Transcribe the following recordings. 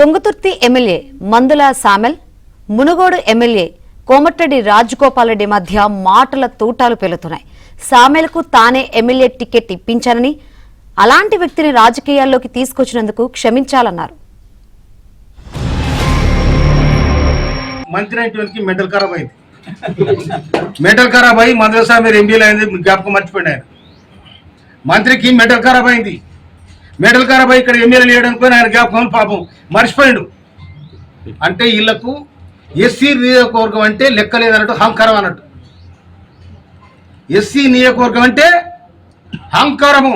Thungathurthi MLA మందుల Samuel, Munugode MLA Komatireddy Rajagopal Reddy మధ్య మాటల తూటాలు పేలుతున్నాయి. సామెల్కు తానే ఎమ్మెల్యే టికెట్ ఇప్పించానని, అలాంటి వ్యక్తిని రాజకీయాల్లోకి తీసుకొచ్చినందుకు క్షమించాలన్నారు. మంత్రి అయినకి మెంటల్ ఖరాబ్ అయింది. మెంటల్ ఖరాబ్ అయ్యి మందుల సామెల్ ఎంపీలు అయింది, జ్ఞాపకం మర్చిపోయినారు. మంత్రికి మెంటల్ ఖరాబ్ అయింది. మెంటల్ ఖరాబ్ అయ్యి ఇక్కడ ఎమ్మెల్యే లేయడానికి ఆయన జ్ఞాపకం పాపం మర్చిపోయాడు. అంటే వీళ్లకు ఎస్సీ నియోజకవర్గం అంటే లెక్కలేదన్నట్టు అహంకారం అన్నట్టు. ఎస్సీ నియోజకవర్గం అంటే అహంకారము.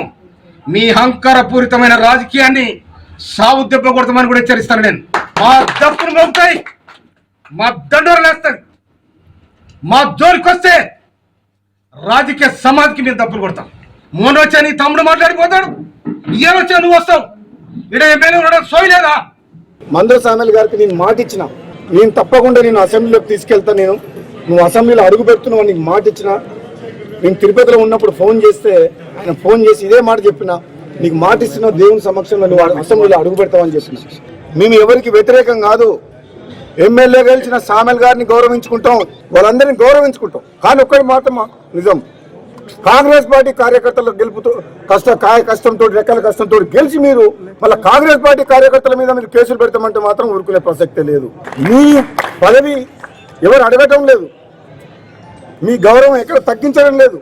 మీ అహంకారపూరితమైన రాజకీయాన్ని సాగు దెబ్బ కొడతామని కూడా హెచ్చరిస్తాను నేను. మా దప్పులు మోగుతాయి, మా దండోరు లేస్తాయి. మా జోలికి వస్తే రాజకీయ సమాధికి మేము దప్పులు కొడతాం. మొన్న వచ్చా నీ తమ్ముడు మాట్లాడిపోతాడు, ఇయ్యాల వచ్చా నువ్వు వస్తావు. ఇక్కడ ఎమ్మెల్యే ఉండడం సోయలేదా? మందుల సామెల్ గారికి నేను మాట ఇచ్చిన, నేను తప్పకుండా నేను అసెంబ్లీలోకి తీసుకెళ్తా, నువ్వు అసెంబ్లీలో అడుగు పెడుతున్నావు నీకు మాట ఇచ్చిన. నేను తిరుపతిలో ఉన్నప్పుడు ఫోన్ చేస్తే ఆయన ఫోన్ చేసి ఇదే మాట చెప్పిన, నీకు మాట ఇస్తున్నా దేవుని సమక్షంలో నువ్వు అసెంబ్లీలో అడుగు పెడతావని చెప్పిన. మేము ఎవరికి వ్యతిరేకం కాదు. ఎమ్మెల్యే గెలిచిన సామెల్ గారిని గౌరవించుకుంటాం, వాళ్ళందరినీ గౌరవించుకుంటాం. కానీ ఒక్కటి మాత్రం నిజం, కాంగ్రెస్ పార్టీ కార్యకర్తల గెలుపుతో కష్టంతో రెక్కల కష్టంతో గెలిచి మీరు మళ్ళీ కాంగ్రెస్ పార్టీ కార్యకర్తల మీద మీరు కేసులు పెడతామంటే మాత్రం ఊరుకునే ప్రసక్తే లేదు. మీ పదవి ఎవరు అడగటం లేదు, మీ గౌరవం ఎక్కడ తగ్గించడం లేదు.